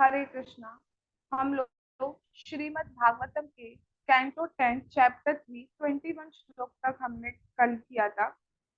हरे कृष्णा। हम लोग श्रीमद् भागवतम के कैंटो 10 चैप्टर 3 21 श्लोक तक हमने कल किया था,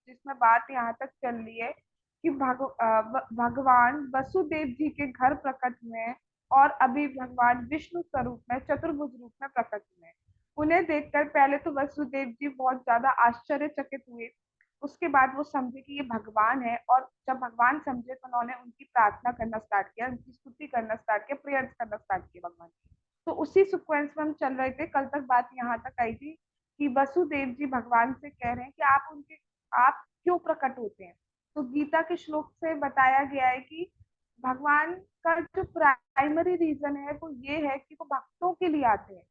जिसमें बात यहाँ तक चल रही है कि भगवान वसुदेव जी के घर प्रकट हुए हैं और अभी भगवान विष्णु स्वरूप में चतुर्भुज रूप में प्रकट हुए हैं। उन्हें देखकर पहले तो वसुदेव जी बहुत ज्यादा आश्चर्यचकित हुए। उसके बाद वो समझे कि ये भगवान है, और जब भगवान समझे तो उन्होंने उनकी प्रार्थना करना स्टार्ट किया, उनकी स्तुति करना स्टार्ट किया, प्रेयर्स करना स्टार्ट किया भगवान की। तो उसी सीक्वेंस में हम चल रहे थे। कल तक बात यहाँ तक आई थी कि वसुदेव जी भगवान से कह रहे हैं कि आप क्यों प्रकट होते हैं। तो गीता के श्लोक से बताया गया है कि भगवान का जो प्राइमरी रीजन है वो ये है कि वो भक्तों के लिए आते हैं।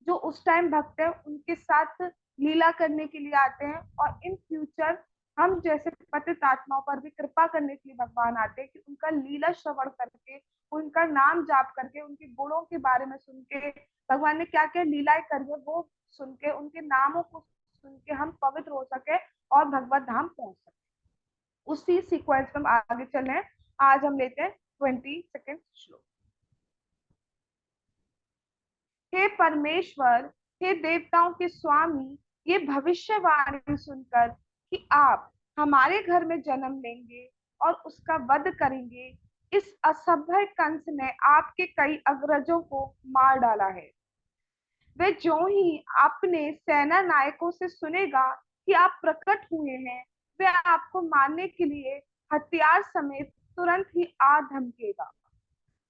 जो उस टाइम भक्त है उनके साथ लीला करने के लिए आते हैं, और इन फ्यूचर हम जैसे पतित आत्माओं पर भी कृपा करने के लिए भगवान आते हैं कि उनका लीला श्रवण करके, उनका नाम जाप करके, उनके गुणों के बारे में सुन के, भगवान ने क्या क्या लीलाएं करी है वो सुन के, उनके नामों को सुन के हम पवित्र हो सके और भगवत धाम पहुंच सके। उसी सीक्वेंस में हम आगे चल रहे हैं। आज हम लेते हैं 22 श्लोक। हे परमेश्वर, हे देवताओं के स्वामी, ये भविष्यवाणी सुनकर कि आप हमारे घर में जन्म लेंगे और उसका वध करेंगे, इस असभ्य कंस ने आपके कई अग्रजों को मार डाला है। वे जो ही अपने सेना नायकों से सुनेगा कि आप प्रकट हुए हैं, वे आपको मारने के लिए हथियार समेत तुरंत ही आ धमकेगा।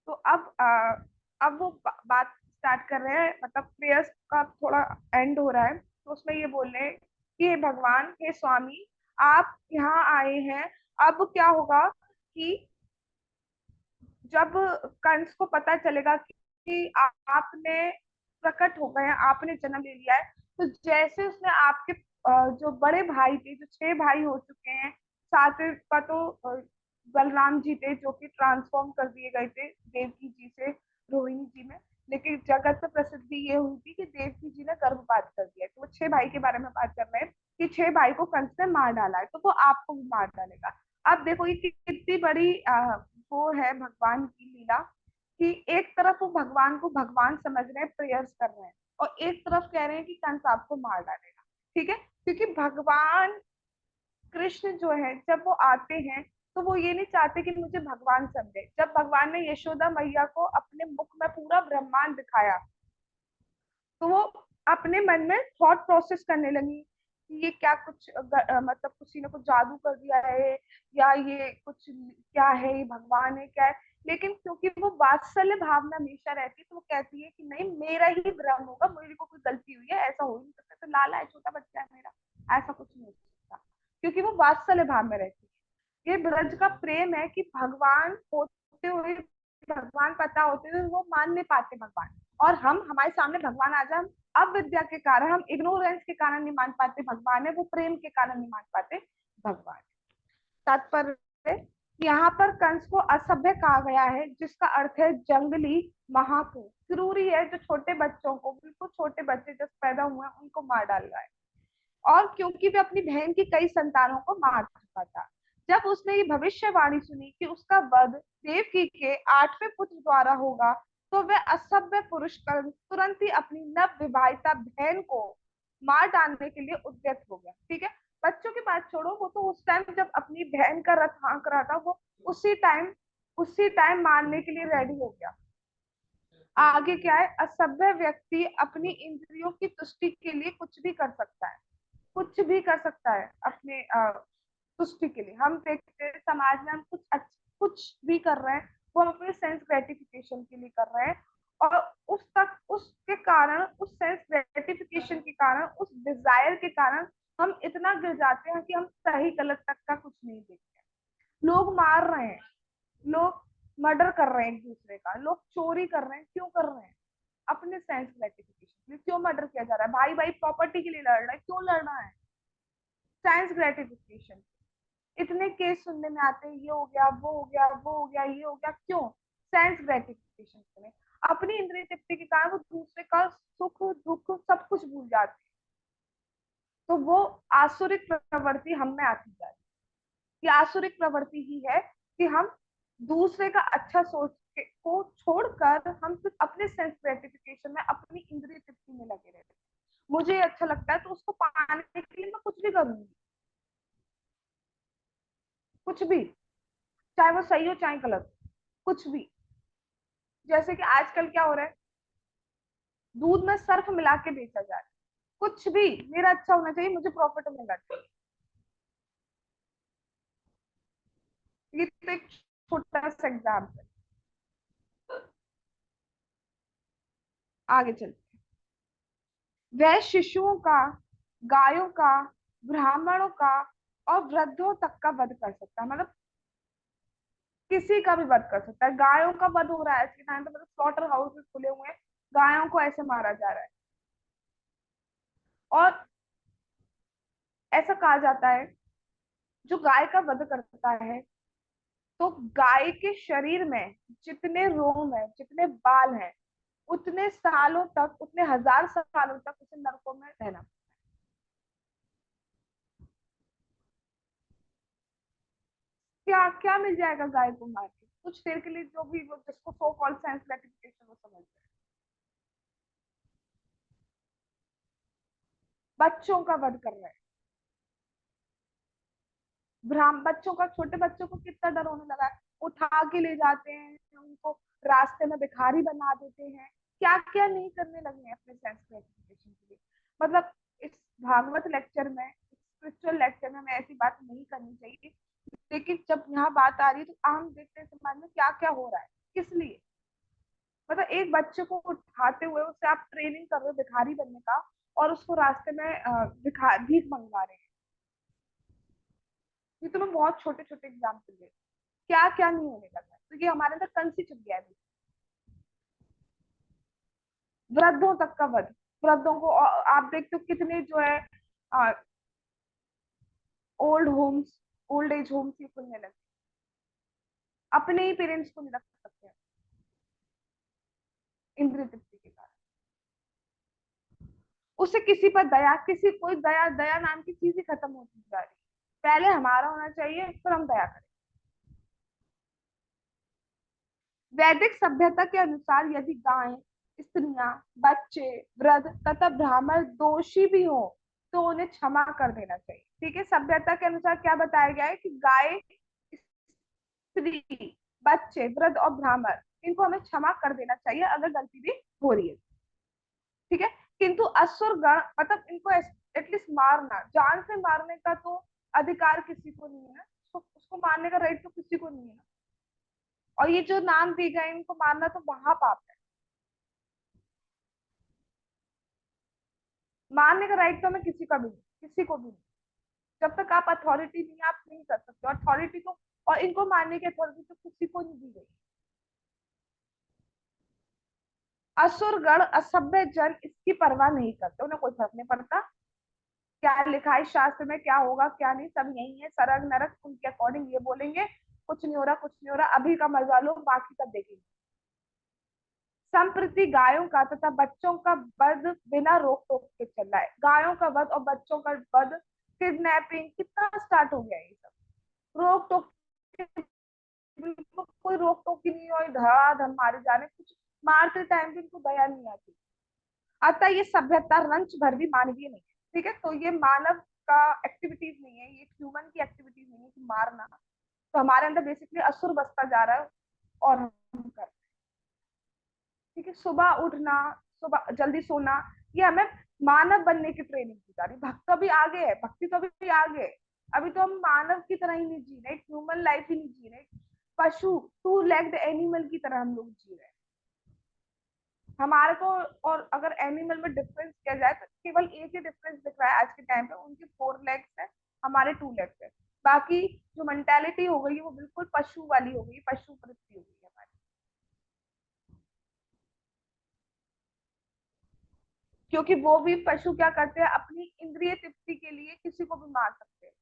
तो अब वो बात स्टार्ट कर रहे हैं, मतलब प्रेयर्स का थोड़ा एंड हो रहा है, तो उसमें ये बोल रहे हैं कि हे भगवान, हे स्वामी, आप यहाँ आए हैं। अब क्या होगा कि जब कंस को पता चलेगा कि आपने प्रकट हो गए हैं, आपने जन्म ले लिया है, तो जैसे उसने आपके जो बड़े भाई थे, जो 6 भाई हो चुके हैं, साथ का तो बलराम जी थे जो कि ट्रांसफॉर्म कर दिए गए थे देवकी जी से रोहिणी जी में। लेकिन जगत में प्रसिद्धि ये हुई थी कि देवकी जी ने गर्भपात कर दिया, तो वो 6 भाई के बारे में बात कर रहे हैं कि 6 भाई को कंस ने मार डाला है, तो वो आपको भी मार डालेगा। अब देखो ये कितनी बड़ी वो है भगवान की लीला कि एक तरफ वो भगवान को भगवान समझ रहे हैं, प्रेयर्स कर रहे हैं, और एक तरफ कह रहे हैं कि कंस आपको मार डालेगा। ठीक है, क्योंकि भगवान कृष्ण जो है जब वो आते हैं तो वो ये नहीं चाहते कि मुझे भगवान समझे। जब भगवान ने यशोदा मैया को अपने मुख में पूरा ब्रह्मांड दिखाया, तो वो अपने मन में थॉट प्रोसेस करने लगी कि ये क्या कुछ मतलब किसी ने कुछ जादू कर दिया है, या ये कुछ क्या है, ये भगवान है क्या है। लेकिन क्योंकि वो वात्सल्य भावना हमेशा रहती है, तो वो कहती है कि नहीं, मेरा ही भ्रम होगा, मेरे को कोई गलती हुई है, ऐसा हो नहीं सकता, तो लाला है, छोटा बच्चा है मेरा, ऐसा कुछ नहीं हो सकता। क्योंकि वो वात्सल्य भाव में रहती है। ये ब्रज का प्रेम है कि भगवान होते हुए, भगवान पता होते हुए वो मान नहीं पाते भगवान, और हम हमारे सामने भगवान आ जाए, हम अविद्या के कारण, हम इग्नोरेंस के कारण नहीं मान पाते भगवान है, वो प्रेम के कारण नहीं मान पाते भगवान। तात्पर्य, यहाँ पर कंस को असभ्य कहा गया है, जिसका अर्थ है जंगली, महापू, जरूरी है जो छोटे बच्चों को, बिल्कुल छोटे बच्चे जब पैदा हुए उनको मार डाल रहा है। और क्योंकि वे अपनी बहन की कई संतानों को मार चुका था। जब उसने ये भविष्यवाणी सुनी कि उसका वध देवकी के 8वें पुत्र द्वारा होगा, तो वह असभ्य पुरुष तुरंत ही अपनी नव विवाहिता बहन को मार डालने के लिए उद्यत हो गया। ठीक है, बच्चों की बात छोड़ो, वो तो उस टाइम जब अपनी बहन का रथ हाँक रहा था, वो उसी टाइम मारने के लिए रेडी हो गया। आगे क्या है, असभ्य व्यक्ति अपनी इंद्रियों की तुष्टि के लिए कुछ भी कर सकता है, कुछ भी कर सकता है अपने तुष्टि के लिए। हम देखते हैं समाज में हम कुछ भी कर रहे हैं, वो हम अपने सेंस ग्रेटिफिकेशन के लिए कर रहे हैं, और उसके कारण, उस सेंस ग्रेटिफिकेशन के कारण, उस डिजायर के कारण हम इतना गिर जाते हैं कि हम सही गलत तक का कुछ नहीं देखते। लोग मार रहे हैं, लोग मर्डर कर रहे हैं एक दूसरे का, लोग चोरी कर रहे हैं, क्यों कर रहे हैं? अपने सेंस ग्रेटिफिकेशन के लिए। क्यों मर्डर किया जा रहा है? भाई भाई प्रॉपर्टी के लिए लड़ रहा है, क्यों लड़ रहा है? Sense gratification. इतने केस सुनने में आते हैं, ये हो गया, वो हो गया, वो हो गया, ये हो गया, क्यों? सेंस ग्रेटिफिकेशन के लिए। अपनी इंद्रिय तृप्ति के कारण वो दूसरे का सुख दुख सब कुछ भूल जाते हैं। तो वो आसुरिक प्रवृत्ति हम में आती जा रही है। ये आसुरिक प्रवृत्ति ही है कि हम दूसरे का अच्छा सोच को छोड़कर हम सिर्फ अपने सेल्फ ग्रेटिफिकेशन में, अपनी इंद्रिय तृप्ति में लगे रहते हैं। मुझे अच्छा लगता है तो उसको पाने के लिए मैं कुछ भी करूंगी, कुछ भी, चाहे वो सही हो चाहे गलत हो, कुछ भी। जैसे कि आजकल क्या हो रहा है, दूध में सर्फ मिला के बेचा जा रहा है। कुछ भी, मेरा अच्छा होना चाहिए, मुझे प्रॉफिट मिलना चाहिए। ये तो एक छोटा सा एग्जाम्पल। आगे चलते, वह शिशुओं का, गायों का, ब्राह्मणों का और वृद्धों तक का वध कर सकता है। मतलब किसी का भी वध कर सकता है। गायों का वध हो रहा है आज के टाइम पे, मतलब स्लॉटर हाउसेस खुले हुए हैं, गायों को ऐसे मारा जा रहा है। और ऐसा कहा जाता है, जो गाय का वध करता है, तो गाय के शरीर में जितने रोम है, जितने बाल हैं, उतने सालों तक, उतने हजार सालों तक उसे नरकों में रहना। क्या क्या मिल जाएगा गाय को मार के? कुछ देर के लिए, जो भी वो जिसको सो कॉल्ड साइंस ग्रेटिफिकेशन वो समझ रहे हैं। बच्चों का वध कर रहे हैं। ब्राह्म बच्चों का, छोटे बच्चों को कितना डर होने लगा है। उठा के ले जाते हैं उनको, रास्ते में भिखारी बना देते हैं। क्या क्या नहीं करने लगे हैं अपने सेंस ग्रेटिफिकेशन के लिए। मतलब इस भागवत लेक्चर में, स्पिरिचुअल लेक्चर में हमें ऐसी बात नहीं करनी चाहिए, लेकिन जब यहाँ बात आ रही है तो आम देखते हैं समाज में क्या क्या हो रहा है। किस लिए? मतलब एक बच्चे को उठाते हुए उससे आप ट्रेनिंग कर रहे हो भिखारी बनने का, और उसको रास्ते में भीख मंगवा रहे हैं। ये तो मैं बहुत छोटे छोटे एग्जाम्पल दे, क्या क्या नहीं होने लगा है, तो ये हमारे अंदर कंसी चुप गया है। वृद्धों तक का वध, वृद्धों को आप देखते हो कितने जो है old homes, old age homes ही खुलने लगे। अपने ही पेरेंट्स को नहीं रख सकते इंद्रिय तृप्ति के कारण। उसे किसी पर दया, किसी कोई दया, दया नाम की चीज ही खत्म होती जा रही है। पहले हमारा होना चाहिए, फिर हम दया करें। वैदिक सभ्यता के अनुसार यदि गायें, स्त्रियां, बच्चे, वृद्ध तथा ब्राह्मण दोषी भी हो तो उन्हें क्षमा कर देना चाहिए। ठीक है, सभ्यता के अनुसार क्या बताया गया है कि गाय, स्त्री, बच्चे, वृद्ध और ब्राह्मण, इनको हमें क्षमा कर देना चाहिए अगर गलती भी हो रही है। ठीक है, किंतु असुर गण, मतलब इनको एटलीस्ट मारना, जान से मारने का तो अधिकार किसी को नहीं है, उसको मारने का राइट तो किसी को नहीं है। और ये जो नाम दी गए, इनको मारना तो महापाप है। मारने का राइट तो हमें किसी का भी नहीं, किसी को भी नहीं। जब तक आप अथॉरिटी नहीं, आप नहीं कर सकते अथॉरिटी को। और इनको मारने की अथॉरिटी तो किसी को नहीं दी गई। असुर गण, असभ्य जन इसकी परवाह नहीं करते, उन्हें कोई फर्क नहीं पड़ता क्या लिखा है शास्त्र में, क्या होगा क्या नहीं, सब यही है, सरग नरक उनके अकॉर्डिंग ये बोलेंगे, कुछ नहीं हो रहा, कुछ नहीं हो रहा, अभी का मजा लो, बाकी सब देखेंगे। संप्रति गायों का तथा बच्चों का वध बिना रोक टोक के चल रहा है। गायों का वध और बच्चों का वध, किडनैपिंग कितना स्टार्ट हो गया है। ये सब रोक टोक, कोई रोक टोक ही नहीं, और धड़ाधड़ मारे जा रहे, कुछ मारते टाइम भी इनको दया नहीं आती। अतः ये सभ्यता रंच भर भी मानवीय नहीं है। ठीक है, तो ये मानव का एक्टिविटीज नहीं है, ये ह्यूमन की एक्टिविटीज नहीं है कि मारना। तो हमारे अंदर बेसिकली असुर बसता जा रहा है, और हम कर रहे हैं। ठीक है, सुबह उठना, सुबह जल्दी सोना, ये हमें मानव बनने की ट्रेनिंग दी जा रही। भक्त तो अभी आगे है, भक्ति तो अभी आगे है। अभी तो हम मानव की तरह ही नहीं जी रहे, ह्यूमन लाइफ ही नहीं जी रहे, पशु, टू लेग्ड एनिमल की तरह हम लोग जी रहे हैं। हमारे को, और अगर एनिमल में डिफरेंस किया जाए तो केवल एक ही डिफरेंस दिख रहा है आज के टाइम पे, उनके 4 लेग्स है, हमारे 2 लेग्स है। बाकी जो मेंटेलिटी हो गई है वो बिल्कुल पशु वाली हो गई, पशु वृत्ति हो गई है हमारी। क्योंकि वो भी पशु क्या करते हैं, अपनी इंद्रिय तृप्ति के लिए किसी को भी मार सकते हैं,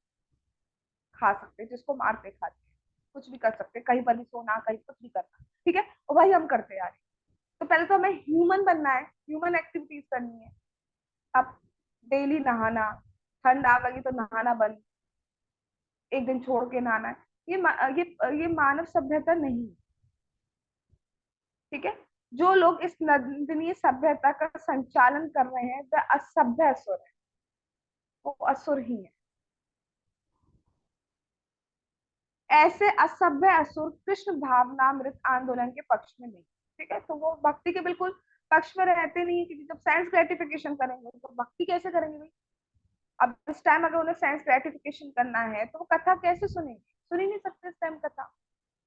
खा सकते हैं, जिसको मारते खाते हैं, कुछ भी कर सकते हैं, कहीं पर भी सोना, कहीं कुछ भी करना। ठीक है, और वही हम करते आ रहे हैं। तो पहले तो हमें ह्यूमन बनना है, ह्यूमन एक्टिविटीज करनी है। अब डेली नहाना, ठंड आ गई तो नहाना बंद, एक दिन छोड़ के नहाना है, ये मानव सभ्यता नहीं है। ठीक है। जो लोग इस नंदनीय सभ्यता का संचालन कर रहे हैं वे असभ्य असुर है, वो असुर ही है। ऐसे असभ्य असुर कृष्ण भावनामृत आंदोलन के पक्ष में नहीं। ठीक है, तो वो भक्ति के बिल्कुल पक्ष में रहते नहीं है, क्योंकि जब सेंस ग्रेटिफिकेशन करेंगे तो भक्ति कैसे करेंगे भाई। अब इस टाइम अगर उन्हें सेंस ग्रेटिफिकेशन करना है तो वो कथा कैसे सुनेंगे, सुन ही नहीं सकते इस टाइम कथा।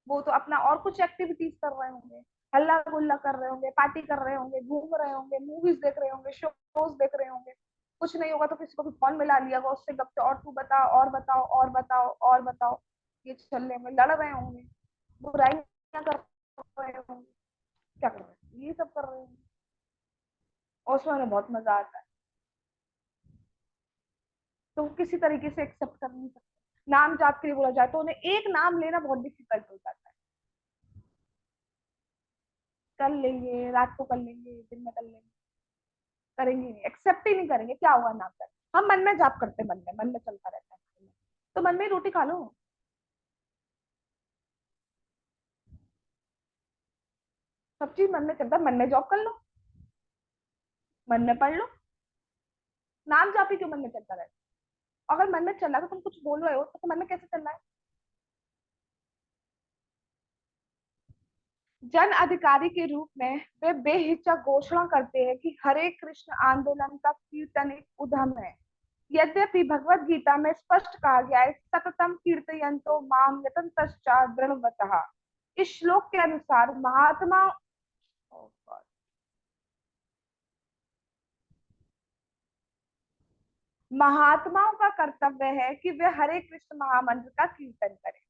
वो तो अपना और कुछ एक्टिविटीज कर रहे होंगे, हल्ला गुल्ला कर रहे होंगे, पार्टी कर रहे होंगे, घूम रहे होंगे, मूवीज देख रहे होंगे, शोज देख रहे होंगे। कुछ नहीं होगा तो किसी को भी फोन मिला लिया होगा, उससे गप और तू बताओ और बताओ और बताओ और बताओ, ये चल रहे होंगे, लड़ रहे होंगे, बुराइयां कर रहे होंगे, क्या कर रहे हैं, ये सब कर रहे होंगे। और उसमें उन्हें बहुत मजा आता है, तो वो किसी तरीके से एक्सेप्ट कर नहीं सकते। नाम जाप के लिए बोला जाए तो उन्हें एक नाम लेना बहुत डिफिकल्ट हो जाता है। कर लेंगे, रात को कर लेंगे, दिन में कर लेंगे, करेंगे नहीं, एक्सेप्ट ही नहीं करेंगे, क्या हुआ नाम कर। हम मन में जाप करते, मन में चलता रहता है, तो मन में ही रोटी खा लो। सब चीज मन में चलता है, मन में जॉब कर लो, मन में पढ़ लो, नाम जाप ही क्यों मन में चलता रहता है। अगर मन में चल रहा है तो तुम कुछ बोल रहे हो तो मन में कैसे चल रहा है। जन अधिकारी के रूप में वे बेहिचक घोषणा करते हैं कि हरे कृष्ण आंदोलन का कीर्तन एक उद्यम है। यद्यपि भगवत गीता में स्पष्ट कहा गया है, सततम कीर्तयन्तो माम यतन्तश्च दृढ़व्रतः। इस श्लोक के अनुसार महात्मा महात्माओं का कर्तव्य है कि वे हरे कृष्ण महामंत्र का कीर्तन करें।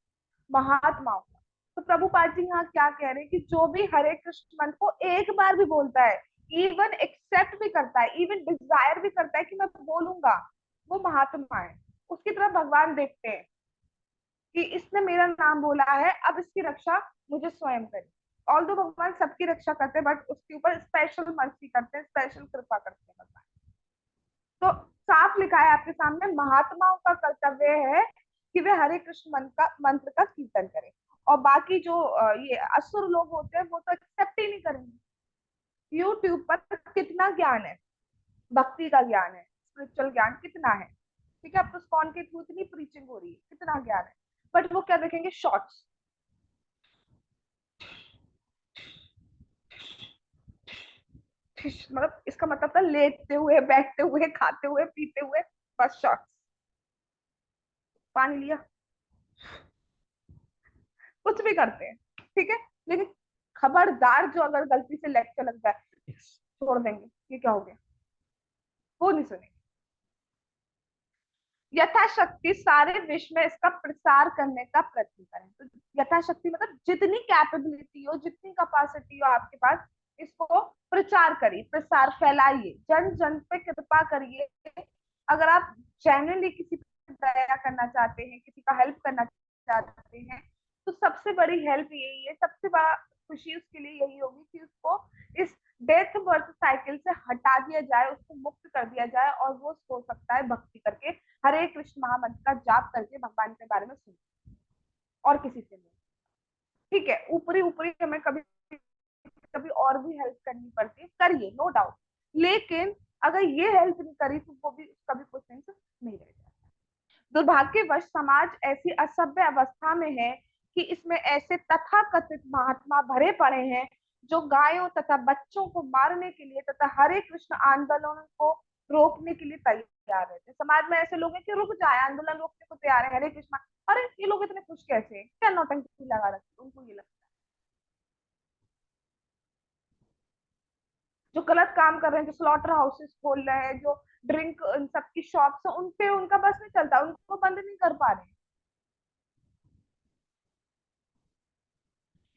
महात्माओं का, तो प्रभुपाद जी यहाँ क्या कह रहे हैं कि जो भी हरे कृष्ण मंत्र को एक बार भी बोलता है, इवन एक्सेप्ट भी करता है, इवन डिजायर भी करता है कि मैं बोलूंगा, वो महात्मा है। उसकी तरफ भगवान देखते हैं कि इसने मेरा नाम बोला है, अब इसकी रक्षा मुझे स्वयं करें। ऑल दो भगवान सबकी रक्षा करते हैं, बट उसके ऊपर स्पेशल मर्सी करते हैं, स्पेशल कृपा करते हैं भगवान। तो साफ लिखा है आपके सामने, महात्माओं का कर्तव्य है कि वे हरे कृष्ण मंत्र का कीर्तन करें। और बाकी जो ये असुर लोग होते हैं वो तो एक्सेप्ट ही नहीं करेंगे। यूट्यूब पर कितना ज्ञान है, भक्ति का ज्ञान है, स्पिरिचुअल ज्ञान कितना है। ठीक है, अब तो स्कॉन के थ्रू इतनी प्रीचिंग हो रही है, कितना ज्ञान है, बट वो क्या देखेंगे, शॉर्ट्स। मतलब इसका मतलब था लेटते हुए, बैठते हुए, खाते हुए, पीते हुए, बस शॉर्ट्स। पानी लिया, कुछ भी करते हैं। ठीक है, लेकिन खबरदार जो अगर गलती से लेक्चर लग जाए, छोड़ देंगे, ये क्या हो गया, वो नहीं सुनेंगे। यथाशक्ति सारे विश्व में इसका प्रसार करने का प्रयत्न करें। तो यथाशक्ति मतलब जितनी कैपेबिलिटी हो, जितनी कैपेसिटी हो आपके पास, इसको प्रचार करिए, प्रसार फैलाइए, जन जन पे कृपा करिए। अगर आप जेन्युइनली किसी पे दया करना चाहते हैं, किसी का हेल्प करना चाहते हैं, तो सबसे बड़ी हेल्प यही है, सबसे बड़ा खुशी उसके लिए यही होगी कि उसको इस डेथ बर्थ साइकिल से हटा दिया जाए, उसको मुक्त कर दिया जाए, और वो सो सकता है भक्ति करके, हरे कृष्ण महामंत्र का जाप करके भगवान के बारे में सुन, और किसी से नहीं। ठीक है, ऊपरी ऊपरी हमें कभी कभी और भी हेल्प करनी पड़ती है, करिए, नो डाउट। लेकिन अगर ये हेल्प नहीं करी तो वो भी, उसका भी कोई सेंस नहीं रह जाता। दुर्भाग्यवश समाज ऐसी असभ्य अवस्था में है कि इसमें ऐसे तथाकथित महात्मा भरे पड़े हैं जो गायों तथा बच्चों को मारने के लिए तथा हरे कृष्ण आंदोलन को रोकने के लिए तैयार रहते हैं। समाज में ऐसे लोग हैं कि रुक जाए, आंदोलन रोकने को तैयार है, हरे कृष्ण। अरे ये लोग इतने खुश कैसे, क्या नौटंकी लगा रखी, उनको ये लगता है। जो गलत काम कर रहे हैं, जो स्लॉटर हाउसेस खोल रहे हैं, जो ड्रिंक इन सबकी शॉप्स है, उनपे उनका बस नहीं चलता, उनको बंद नहीं कर पा रहे।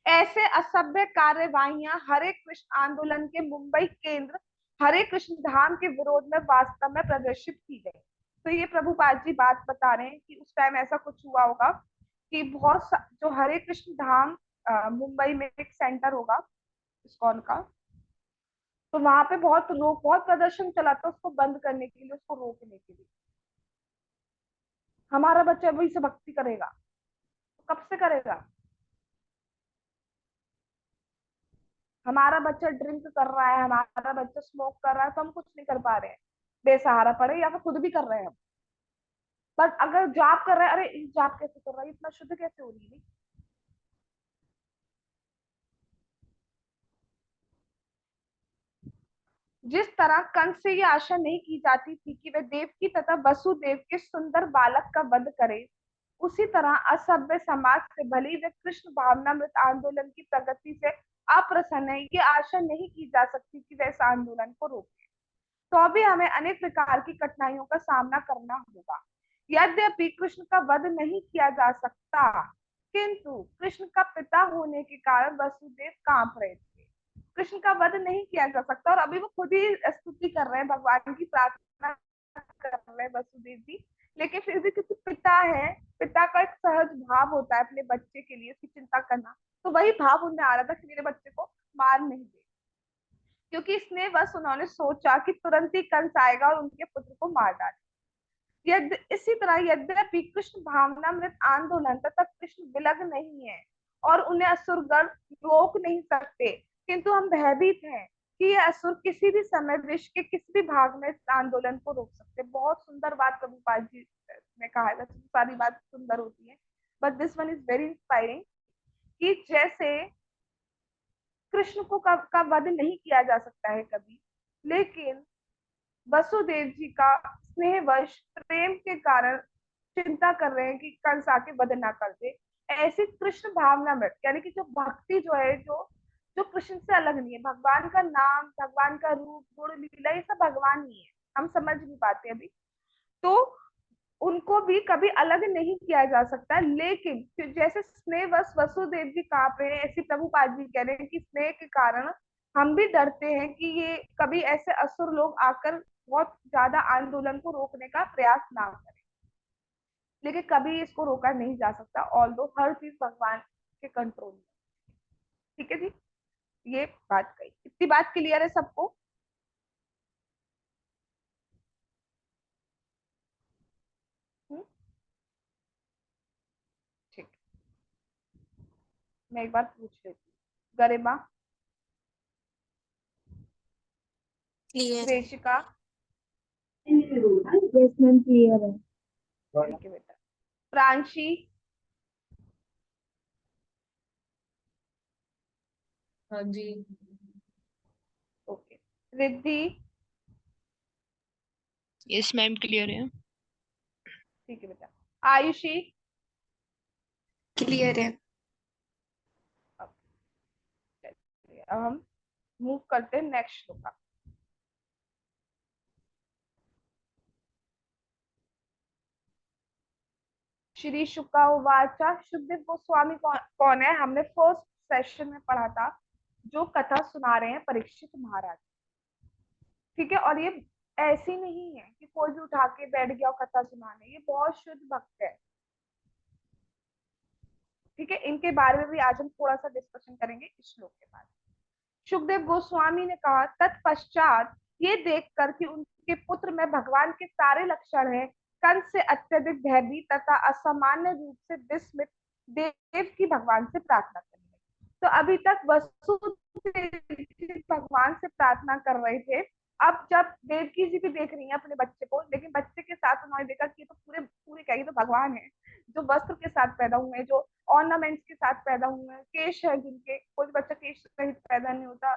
ऐसे असभ्य कार्यवाहियां हरे कृष्ण आंदोलन के मुंबई केंद्र हरे कृष्ण धाम के विरोध में वास्तव में प्रदर्शित की गई। तो ये प्रभुपाद जी बात बता रहे हैं कि उस टाइम ऐसा कुछ हुआ होगा कि जो हरे कृष्ण धाम मुंबई में एक सेंटर होगा इस्कॉन का, तो वहां पे बहुत प्रदर्शन चला था उसको बंद करने के लिए, उसको रोकने के लिए। हमारा बच्चा वही से भक्ति करेगा, तो कब से करेगा। हमारा बच्चा ड्रिंक कर रहा है, हमारा बच्चा स्मोक कर रहा है, तो हम कुछ नहीं कर पा रहे हैं, बेसहारा पड़े, या फिर खुद भी कर रहे हैं हम। पर अगर जाप कर रहा है, अरे जाप कैसे कर रहा है, इतना शुद्ध कैसे हो रही है। जिस तरह कंस से ये आशा नहीं की जाती थी कि वह देवकी तथा वसुदेव के सुंदर बालक का वध करे, उसी तरह असभ्य समाज से भले ही वे कृष्ण भावनामृत आंदोलन की प्रगति से अप्रसन्न है, ये आशा नहीं की जा सकती कि वे इस आंदोलन को रोके। तो भी हमें अनेक प्रकार की कठिनाइयों का सामना करना होगा। यद्यपि कृष्ण का वध नहीं किया जा सकता, किंतु कृष्ण का पिता होने के कारण वसुदेव कांप रहे थे। कृष्ण का वध नहीं किया जा सकता, और अभी वो खुद ही स्तुति कर रहे हैं, भगवान की प्रार्थना कर रहे हैं वसुदेव जी। लेकिन फिर भी क्योंकि पिता है, पिता का एक सहज भाव होता है अपने बच्चे के लिए उसकी चिंता करना, तो वही भाव उनमें आ रहा था कि मेरे बच्चे को मार नहीं दे, क्योंकि इसने बस उन्होंने सोचा कि तुरंत ही कंस आएगा और उनके पुत्र को मार डाले। इसी तरह यद्यपि कृष्ण भावनामृत आंदोलन तथा कृष्ण विलग नहीं है और उन्हें असुरगण रोक नहीं सकते, किंतु हम भयभीत हैं कि ये असुर किसी भी समय विश्व के किसी भी भाग में इस आंदोलन को रोक सकते। बहुत सुंदर बात प्रभुपाद जी ने कहा है, वैसे सारी बात सुंदर होती है, but this one is very inspiring, कि जैसे कृष्ण को का वध नहीं किया जा सकता है कभी, लेकिन वसुदेव जी का स्नेहवश प्रेम के कारण चिंता कर रहे हैं कि कंस आके वध ना कर दे। ऐसी कृष्ण भावना में, यानी कि जो भक्ति जो है, जो जो कृष्ण से अलग नहीं है, भगवान का नाम, भगवान का रूप, गुण, लीला, ये सब भगवान ही है, हम समझ नहीं पाते अभी। तो उनको भी कभी अलग नहीं किया जा सकता, लेकिन जैसे स्नेह वश वसुदेव जी कांप रहे हैं, ऐसी प्रभुपाद जी कह रहे हैं कि स्नेह के कारण हम भी डरते हैं कि ये कभी ऐसे असुर लोग आकर बहुत ज्यादा आंदोलन को रोकने का प्रयास ना करें। लेकिन कभी इसको रोका नहीं जा सकता, ऑल दो हर चीज भगवान के कंट्रोल में। ठीक है जी, ये बात कही, इतनी बात क्लियर है सबको। हम्म, ठीक। मैं एक बार पूछ लेती हूँ, गरिमा, क्लियर है। रेशिका, यस मैम, क्लियर है। ठीक है बेटा, प्रांशी, हाँ जी। Okay, Riddhi, yes ma'am, clear है। ठीक है बेटा, आयुषी, क्लियर है। अब चलिए, अब हम मूव करते हैं नेक्स्ट श्लोक। श्री शुका उवाचा, सुखदेव गोस्वामी कौन है, हमने फर्स्ट सेशन में पढ़ा था, जो कथा सुना रहे हैं परीक्षित महाराज। ठीक है, और ये ऐसी नहीं है कि कोई भी उठा के बैठ गया और कथा सुनाने, ये बहुत शुद्ध भक्त है। ठीक है, इनके बारे में भी आज हम थोड़ा सा डिस्कशन करेंगे इस श्लोक के बाद। सुखदेव गोस्वामी ने कहा, तत्पश्चात ये देखकर कि उनके पुत्र में भगवान के सारे लक्षण हैं, कंस से अत्यधिक भयभीत तथा असामान्य रूप से विस्मित देव की भगवान से प्रार्थना करने लगे। तो अभी तक वसुदेव भगवान से प्रार्थना कर रहे थे, अब जब देवकी जी भी देख रही हैं अपने बच्चे को, लेकिन बच्चे के साथ उन्होंने देखा कि ये तो पूरे पूरे क्या, ये तो भगवान है, जो वस्त्र के साथ पैदा हुए हैं, जो ऑर्नामेंट्स के साथ पैदा हुए हैं, केश है जिनके, कोई बच्चा केश रहित पैदा नहीं होता,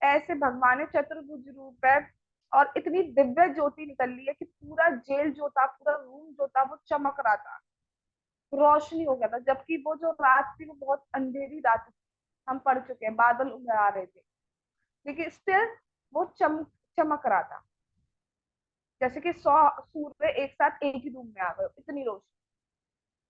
ऐसे भगवान है, चतुर्भुज रूप है, और इतनी दिव्य ज्योति निकल रही है कि पूरा जेल जो था, पूरा रूम जो था, वो चमक रहा था, रोशनी हो गया था, जबकि वो जो रात थी वो बहुत अंधेरी रात थी, हम पढ़ चुके हैं, बादल उमड़ आ रहे थे, लेकिन स्टिल वो चमक रहा था, जैसे कि 100 सूर्य एक साथ एक ही रूम में आ गए, इतनी रोशनी।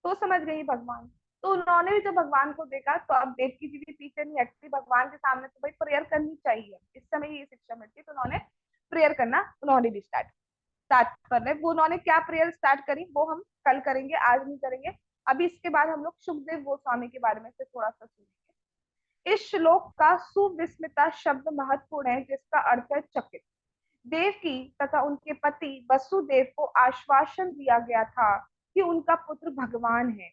तो समझ गई भगवान। तो उन्होंने भी जब भगवान को देखा, तो अब देवकी जी भी पीछे नहीं हटती, भगवान के सामने तो भाई प्रेयर करनी चाहिए, इस समय ये शिक्षा मिलती, तो उन्होंने प्रेयर करना, उन्होंने भी स्टार्ट कर रहे। वो उन्होंने क्या प्रेयर स्टार्ट करी वो हम कल करेंगे, आज नहीं करेंगे। अभी इसके बाद हम लोग सुखदेव गोस्वामी के बारे में से थोड़ा सा सुनेंगे। इस श्लोक का सुविस्मिता शब्द महत्वपूर्ण है, जिसका अर्थ है चकित। देवकी तथा उनके पति वसुदेव को आश्वासन दिया गया था कि उनका पुत्र भगवान है।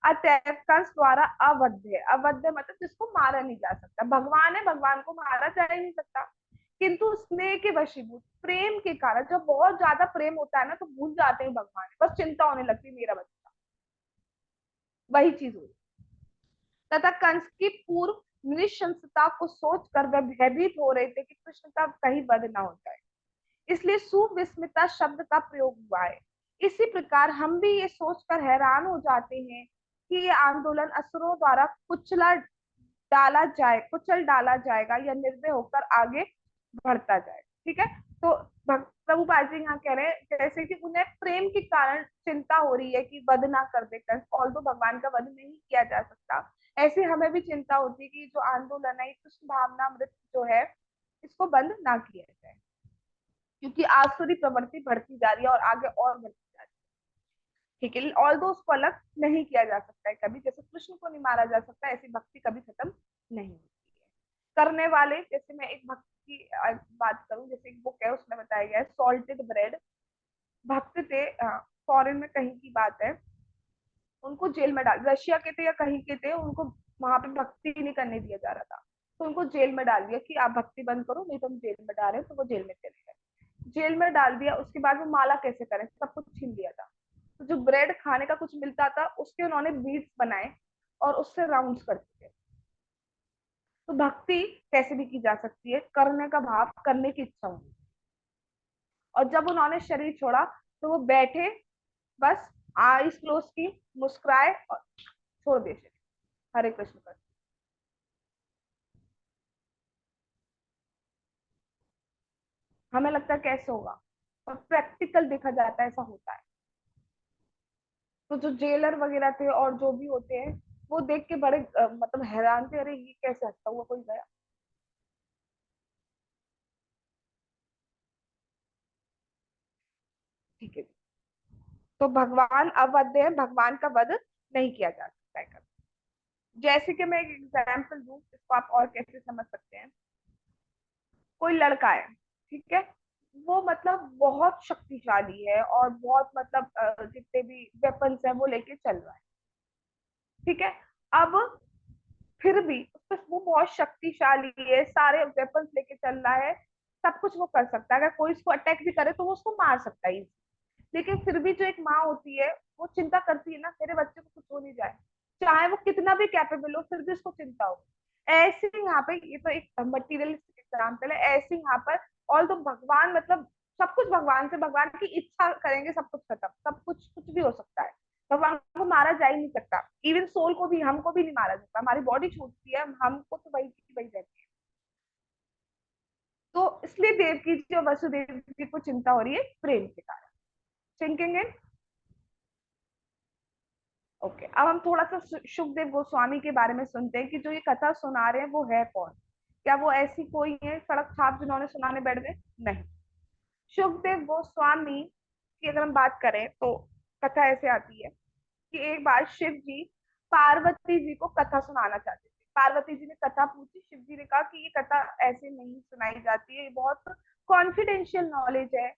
अतएव कंस द्वारा अवध्य, अवध्य मतलब जिसको मारा नहीं जा सकता। भगवान है, भगवान को मारा जा ही नहीं सकता, किंतु स्नेह के वशीभूत, प्रेम के कारण, जब बहुत ज्यादा प्रेम होता है ना तो भूल जाते हैं भगवान, बस चिंता होने लगती है मेरा बच्चा, वही चीज हुई। तथा कंस की पूर्व निशंसता को सोचकर वे भयभीत हो रहे थे कि कृष्ण का कहीं वध ना हो जाए, इसलिए सुविस्मिता शब्द का प्रयोग हुआ है। इसी प्रकार हम भी ये सोचकर हैरान हो जाते हैं कि ये आंदोलन असुरों द्वारा कुचल डाला जाएगा या निर्भय होकर आगे बढ़ता जाए। ठीक है, तो प्रभुपाद जी यहाँ कह रहे हैं जैसे कि उन्हें प्रेम के कारण चिंता हो रही है कि वध ना कर दे कंस, ऑल्दो भगवान का वध नहीं किया जा सकता, ऐसे हमें भी चिंता होती है कि जो आंदोलन है, कृष्ण भावनामृत जो है, इसको बंद ना किया जाए, क्योंकि आसुरी प्रवृत्ति बढ़ती जा रही है और आगे और बढ़ती जा रही है। ठीक है, ऑल दो उसको अलग नहीं किया जा सकता है कभी, जैसे कृष्ण को नहीं मारा जा सकता, ऐसी भक्ति कभी खत्म नहीं होती है। करने वाले, जैसे मैं एक भक्त की बात करूं, जैसे एक बुक है उसमें बताया गया है सॉल्टेड ब्रेड, भक्त थे, फॉरेन में कहीं की बात है, उनको जेल में डाल, रशिया के थे या कहीं के थे, उनको वहां पे भक्ति नहीं करने दिया जा रहा था, तो उनको जेल में डाल दिया कि आप भक्ति बंद करो नहीं तो हम जेल में डाल रहे हैं, तो वो जेल में चले गए। जेल में डाल दिया, उसके बाद वो माला कैसे करें, सब कुछ छीन लिया था, तो जो ब्रेड खाने का कुछ मिलता था उसके उन्होंने बीट्स बनाए और उससे राउंड्स करते थे। तो भक्ति कैसे भी की जा सकती है, करने का भाव, करने की इच्छा होनी। और जब उन्होंने शरीर छोड़ा तो वो बैठे, बस आईज क्लोज की, मुस्कुराए और छोड़ दे शरीर। हरे कृष्ण कर। हमें लगता है कैसे होगा, और प्रैक्टिकल देखा जाता है ऐसा होता है। तो जो जेलर वगैरह थे और जो भी होते हैं, वो देख के बड़े मतलब हैरान थे, अरे ये कैसे हंसता हुआ कोई गया। ठीक है, तो भगवान अवध्य है, भगवान का वध नहीं किया जा सकता है कभी। जैसे कि मैं एक एग्जाम्पल दूं, इसको आप और कैसे समझ सकते हैं। कोई लड़का है, ठीक है, वो मतलब बहुत शक्तिशाली है और बहुत मतलब जितने भी वेपन्स है वो लेके चल रहा है। ठीक है, अब फिर भी वो बहुत शक्तिशाली है, सारे वेपन्स लेके चल रहा है, सब कुछ वो कर सकता है, अगर कोई उसको अटैक भी करे तो वो उसको मार सकता है। लेकिन फिर भी जो एक माँ होती है वो चिंता करती है ना, मेरे बच्चे को कुछ हो नहीं जाए, चाहे वो कितना भी कैपेबल हो फिर भी उसको चिंता हो। ऐसे यहाँ पे, ये तो एक मटीरियलिस्टिक एग्जाम्पल है, ऐसे यहाँ पर ऑल तो भगवान मतलब सब कुछ भगवान से, भगवान की इच्छा करेंगे सब कुछ खत्म, सब कुछ कुछ भी हो सकता है, भगवान को मारा जा ही नहीं सकता, इवन सोल को भी, हमको भी नहीं मारा जाता, हमारी बॉडी छूटती है, हमको तो वही की वही रहती है। तो इसलिए देव की जो वसुदेव जी को चिंता हो रही है प्रेम के कारण। थिंकिंग इन ओके, अब हम थोड़ा सा सुखदेव गोस्वामी के बारे में सुनते हैं कि जो ये कथा सुना रहे हैं वो है कौन। क्या वो ऐसी कोई है सड़क छाप जिन्होंने सुनाने बैठ गए? नहीं। सुखदेव गोस्वामी की अगर हम बात करें तो कथा ऐसे आती है कि एक बार शिव जी पार्वती जी को कथा सुनाना चाहते थे। पार्वती जी ने कथा पूछी, शिव जी ने कहा कि ये कथा ऐसे नहीं सुनाई जाती है, ये बहुत कॉन्फिडेंशियल नॉलेज है,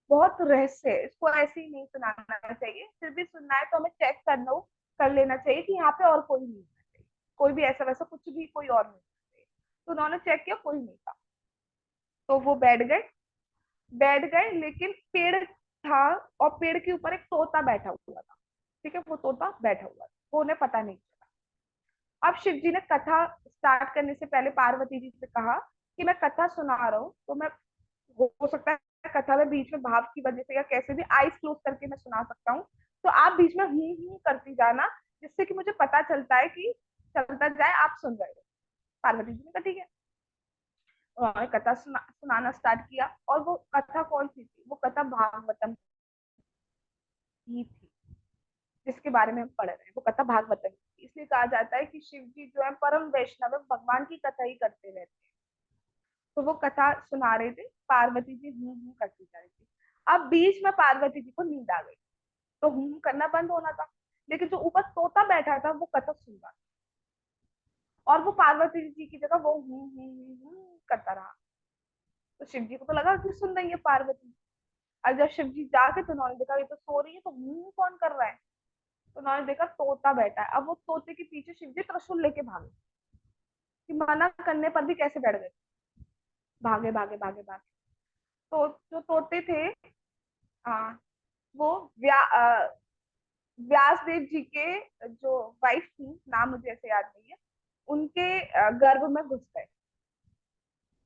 बहुत रहस्य है, इसको ऐसे ही नहीं सुनाना चाहिए, फिर भी सुनना है तो हमें चेक करना कर लेना चाहिए कि यहाँ पे और कोई नहीं होना चाहिए, कोई भी ऐसा वैसा कुछ भी कोई और नहीं होना चाहिए। तो उन्होंने चेक किया, कोई नहीं था, तो वो बैठ गए लेकिन पेड़ था और पेड़ के ऊपर एक तोता बैठा हुआ था। ठीक है, वो तोता बैठा हुआ था, वो उन्हें पता नहीं चला। अब शिव जी ने कथा स्टार्ट करने से पहले पार्वती जी से कहा कि मैं कथा सुना रहा हूँ, तो मैं हो सकता है कथा में बीच में भाव की वजह से या कैसे भी आईज क्लोज करके मैं सुना सकता हूँ, तो आप बीच में करती जाना, जिससे कि मुझे पता चलता है कि चलता जाए आप सुन रहे हो। पार्वती जी ने कहा ठीक है, उन्होंने कथा सुनाना स्टार्ट किया, और वो कथा कौन सी थी? वो कथा भागवतम ही थी, जिसके बारे में हम पढ़ रहे हैं, वो कथा भागवतम की। इसलिए कहा जाता है कि शिव जी जो है परम वैष्णव है, भगवान की कथा ही करते रहते हैं। तो वो कथा सुना रहे थे, पार्वती जी करती जा रही थी। अब बीच में पार्वती जी को नींद आ गई, तो करना बंद होना था, लेकिन जो ऊपर तोता बैठा था वो कथा सुन रहा था, और वो पार्वती जी की जगह वो करता रहा। तो शिव जी को तो लगा कि सुन रही है पार्वती। और जब शिव जी जाके तो उन्होंने देखा ये तो सो रही है, तो कौन कर रहा है? तो उन्होंने देखा तोता बैठा है। अब वो तोते के पीछे शिव जी त्रिशूल लेके भागे, कि मना करने पर भी कैसे बैठ गए, भागे भागे भागे भागे। तो जो तोते थे, वो व्यास देव जी के जो वाइफ थी, नाम मुझे ऐसे याद नहीं है, उनके गर्भ में घुस गए।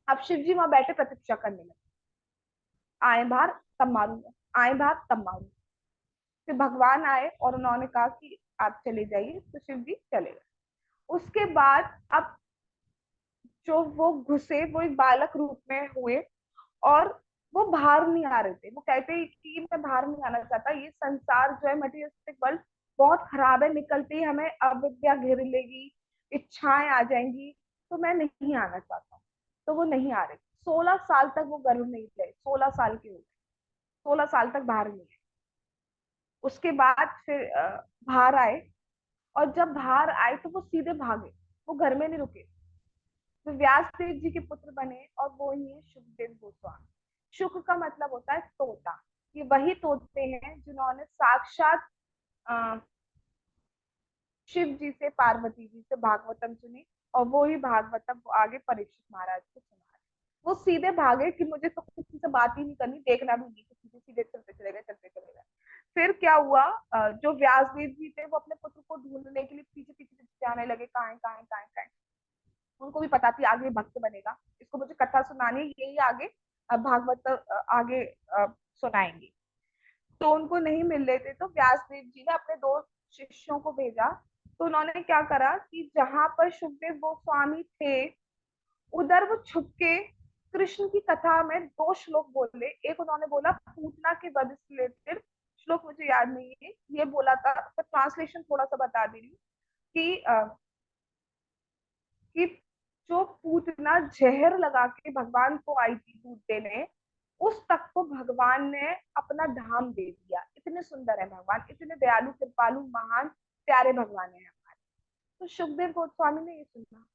अब शिव जी वहां बैठे प्रतीक्षा करने लगे, आए बाहर तब मारूंगा, आए बाहर तब मारूंगा। फिर भगवान आए और उन्होंने कहा कि आप चले जाइए, तो शिव जी चले गए। उसके बाद अब जो वो घुसे वो एक बालक रूप में हुए, और वो बाहर नहीं आ रहे थे। वो कहते हैं कि मैं बाहर नहीं आना चाहता, ये संसार जो है मटेरियलिस्टिक वर्ल्ड बहुत खराब है, निकलते ही हमें अविद्या घेर लेगी, इच्छाएं आ जाएंगी, तो मैं नहीं आना चाहता। तो वो नहीं आ रहे। 16 साल तक वो गर्भ में ही रहे, 16 साल के हो गए, 16 साल तक बाहर नहीं आए। उसके बाद फिर बाहर आए, और जब बाहर आए तो वो सीधे भागे, वो घर में नहीं रुके। तो व्यास देव जी के पुत्र बने, और वो ही है शुकदेव गोस्वामी। शुक का मतलब होता है तोता। ये वही तोते हैं जिन्होंने साक्षात अ, शिव जी से, पार्वती जी से भागवतम सुनी, और वो ही भागवतम आगे परीक्षित महाराज को सुना। वो सीधे भागे कि मुझे तो किसी से बात ही नहीं करनी, देखना भी नहीं, तो सीधे सीधे चलते चले गए, चलते चले गए। फिर क्या हुआ, जो व्यासदेव जी थे वो अपने पुत्र को ढूंढने के लिए पीछे पीछे पीछे जाने लगे, कहाँ है कहाँ है कहाँ है कहाँ है। उनको भी पता थी आगे भक्त बनेगा, इसको मुझे कथा सुनानी है, यही आगे भागवत आगे सुनाएंगे। तो उनको नहीं मिल रहे थे, तो व्यासदेव जी ने अपने 2 शिष्यों को भेजा। तो उन्होंने क्या करा कि जहां पर सुखदेव गोस्वामी थे, उधर वो छुप के कृष्ण की कथा में 2 श्लोक बोले। एक उन्होंने बोला पूतना के वध से रिलेटेड, श्लोक मुझे याद नहीं है, ये बोला था, तो ट्रांसलेशन थोड़ा सा बता दे रही हूँ कि जो पूतना जहर लगा के भगवान को आई थी दूध देने, उस तक को भगवान ने अपना धाम दे दिया। इतने सुंदर है भगवान, इतने दयालु कृपालु महान प्यारे भगवान है हमारे। तो सुखदेव गोस्वामी ने ये सुना,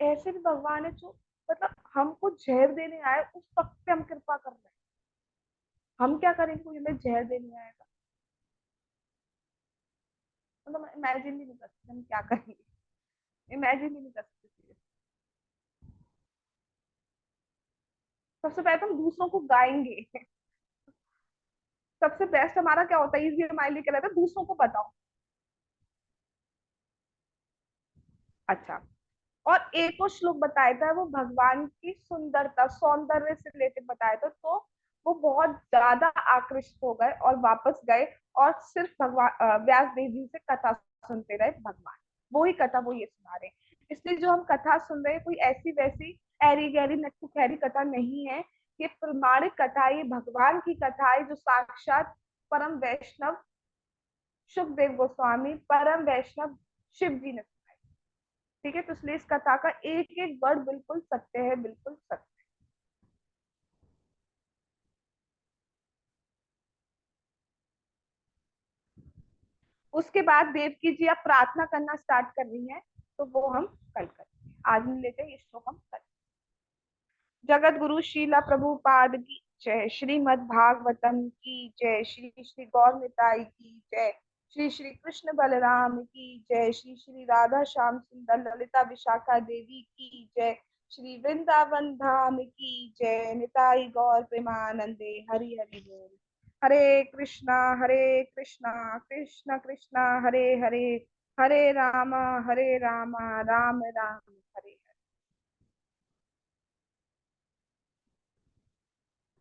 ऐसे भी भगवान है जो मतलब हमको जहर देने आए, उस तक पे हम कृपा कर रहे हैं, हम क्या करेंगे, कोई हमें जहर देने आएगा, मतलब इमेजिन भी नहीं कर सकते हम क्या करेंगे, इमेजिन भी नहीं कर सकते। सबसे पहले तो हम दूसरों को गाएंगे। सबसे बेस्ट हमारा क्या होता है, इजी हमारे लिए क्या रहता है, दूसरों को बताओ। अच्छा, और एक और श्लोक बताया था, वो भगवान की सुंदरता सौंदर्य से रिलेटेड बताया था। तो वो बहुत ज्यादा आकृष्ट हो गए और वापस गए, और सिर्फ भगवान व्यास देव जी से कथा सुनते रहे भगवान। वो ही कथा वो ये सुना रहे हैं। इसलिए जो हम कथा सुन रहे हैं कोई ऐसी वैसी ऐरी गहरी नट्टू खैरी कथा नहीं है, ये प्रमाणिक कथा है, ये भगवान की कथा है, जो साक्षात परम वैष्णव सुखदेव गोस्वामी, परम वैष्णव शिव जी ने। ठीक है, तो इसलिए इस कथा का एक एक वर्ड बिल्कुल सत्य है, बिल्कुल सत्य। उसके बाद देवकी जी अब प्रार्थना करना स्टार्ट कर रही हैं, तो वो हम कल करेंगे। आज नहीं लेते ये श्लोक हम कल। जगत गुरु शीला प्रभुपाद की जय, श्रीमद् भागवतम की जय, श्री श्री गौर निताई की जय, श्री श्री कृष्ण बलराम की जय, श्री श्री राधा श्याम सुंदर ललिता विशाखा देवी की जय, श्री वृंदावन धाम की जय, निताई गौर प्रेमानंदे, हरि हरि बोल। हरे कृष्णा कृष्ण कृष्णा हरे हरे, हरे रामा राम राम हरे